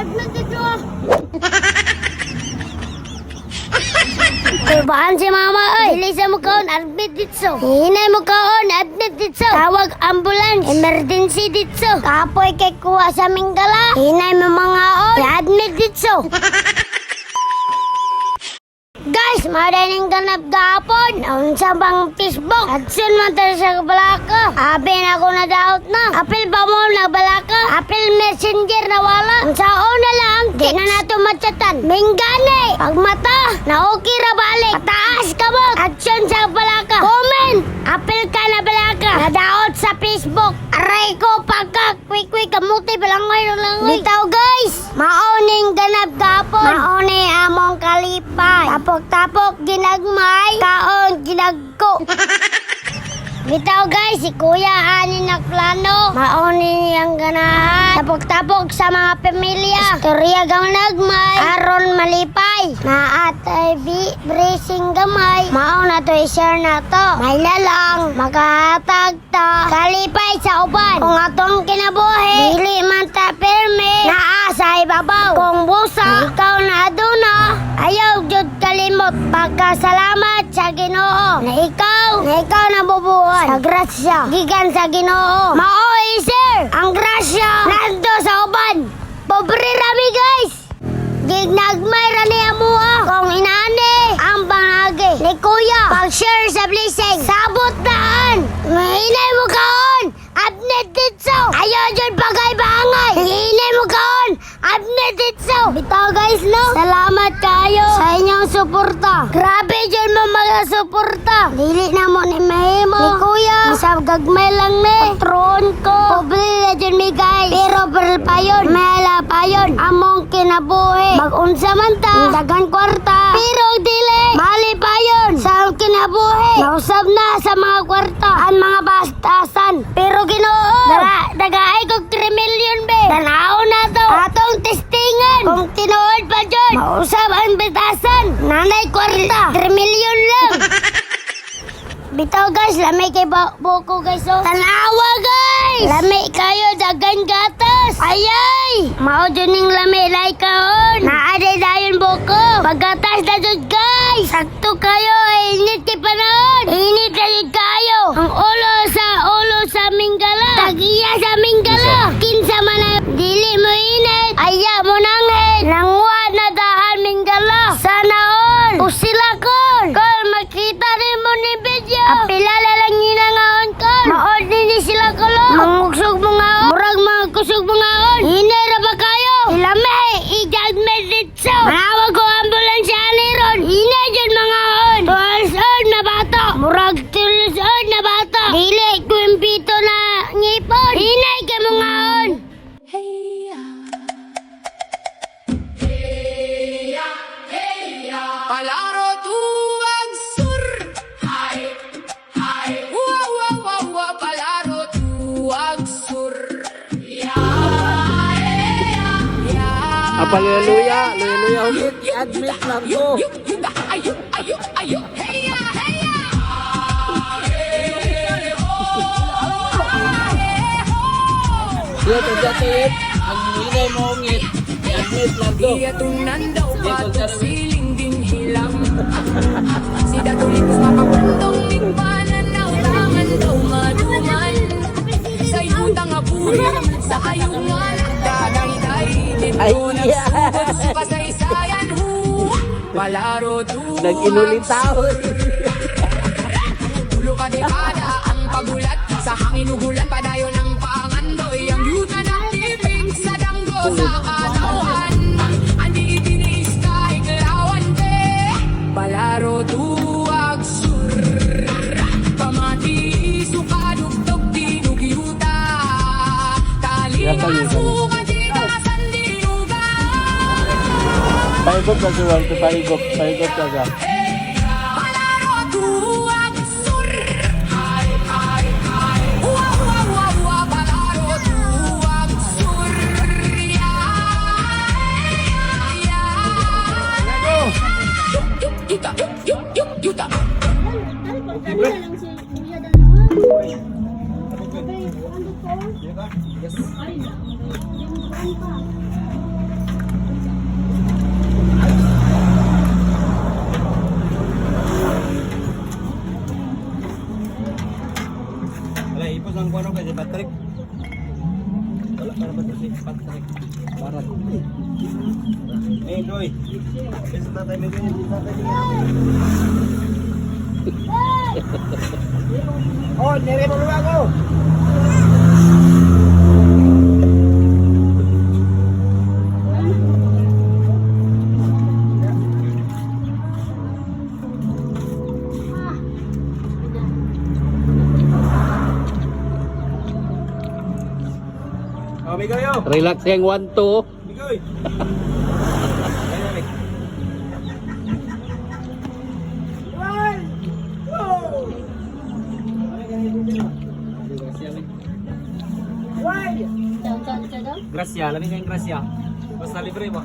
admit dito. Turbaan si mama ay. Bilisan mo kaon, admit dito. Hinay mo kaon, admit dito. Tawag ambulance, emergency dito. Kapoy kay kuha sa Minggala. Hinay mo mga on, admit dito. Guys, madaling ganap gapon. Naunsa bang Facebook? Adsun man tayo sa balaka. Abi na ako na daot na. Apil ba mo na balaka? Apil messenger na wala. Unsaon na lang. Di na nato matsatan. Minggani. Pag mata, na okay ra balik. Pataas ka mo. Adsun sa balaka. Comment. Apil ka na balaka. Na daot sa Facebook. Aray ko pagka. Quick kamuti balangoy langoy. Bitaw guys. Maoning ganap gapon. Maoning among kalipay. Tapok ginagmay, kaon ginagko. Bitaw guys, si Kuya ani nagplano. Mauni niyang ganahan. Tapok-tapok sa mga pamilya. Istorya gang nagmay, aron malipay. Naatay bracing gamay. Mao na to i-share na to. May lalang, makahatag ta. Kalipay sa uban. Kung atong kinabuhi, dili man ta pirmi. Naa sa ibabaw. Kung busa, ikaw na aduna. Ayaw jud kalimot. Pagkasalamat sa Ginoo. Na ikaw nabubuhay. Sa grasya, gigan sa Ginoo. Maoy sir, ang grasya nando sa uban. Pobre rami guys. Gignagmay ra niya mua. Kung inani ang bangagi ni Kuya, pag-share sa blessing. Sabot daan. Mahinay mo kaon. Admit dito. Ayaw dyan bagay-bangay. Hinay mo kaon. Admit dito. Bitaw guys no. Salamat kayo sa inyong suporta. Grabe dyan mo mga suporta. Dili na mo ni mahimo. Ni Kuya. Sa gagmay lang ni. Patron ko. Pobre na dyan mi guys. Pero baril pa yun. Mela pa yun. Among kinabuhi. Mag-unsa man ta. Dagan kwarta. Pero dili. Mali pa yun. Sa kinabuhi. Nausap na sa mga kwarta. Ang mga bastasan. Pero Ginoo. Dagaay kog 3 million be. Tanaw na to. Atong testingan. Kung tinuod pa dyan. Mausap ang bitasan. Nanay kwarta. 3 million lang. Bitaw guys, lamay kay buko guys oh. Tanawa guys. Lamay kayo dagan gatas. Ayay. Mao juning lamay lay kaon. Naaday dayon buko. Paggatas na jud guys. Sakto kayo. Init kay panahon. Init na jud kayo. Ang ulo sa Minggala. Tagiya sa Minggala. Kinsa man na dili mo init. Aya mo nanghen. Nangwa na daan Minggala. Sana all. Usila kon. Kol makita rin mo ni video. Apilala lang ginangaon kon. Maod ni sila kolo. Mangugsog mo ngaon. Murag mga kusog mo ngaon. Hinay ra ba kayo? Ilamay. I-judgment dito. Manawag ko ambulance sa aliron. Hinay dyan mga on. Tulos-on na bata. Murag tulos-on na bata. Dili ko impito na ngipon. Hinay ka mga on. Palaro tuwag sur. Hay, wow, palaro tuwag sur. Haleluya ulit. Admit lang ko. Dito jatuit. Ang hinay mo ngit. Admit lang ko. Iyatunan daw patusiling din hilang. Si Datulitos mapapundong mikpanan na ulangan daw maduman. Sa iyutang apurin, sa ayungan, dadayday din ko nagsugod sa kasaysayan. Palaro tuwag Nag-inulitaw. Tulo ka dekada ang pagulat. Sa hangin ugulan padayon ang pangandoy. Ang yuta ng tipig sa danggo sa katawan. Andi itiniis kahit lawan te. Palaro tuwag sur. Pamati sukadugtog dinugiyuta. Taling masukan titasan dinuga. Paigop na siya. Paigop ka siya. Palaro tuwag sur. Wow, palaro tuwag sur. Yuta. Barat. Eh, Doy. Sa tatay mo ganyan, sa tatay niya. Oh, nere mo ba ako? Oh, Migoy, oh. Relax yang 1-2. Migoy. Down ka daw? Gracia, lamig kayong Gracia. Basta libre mo.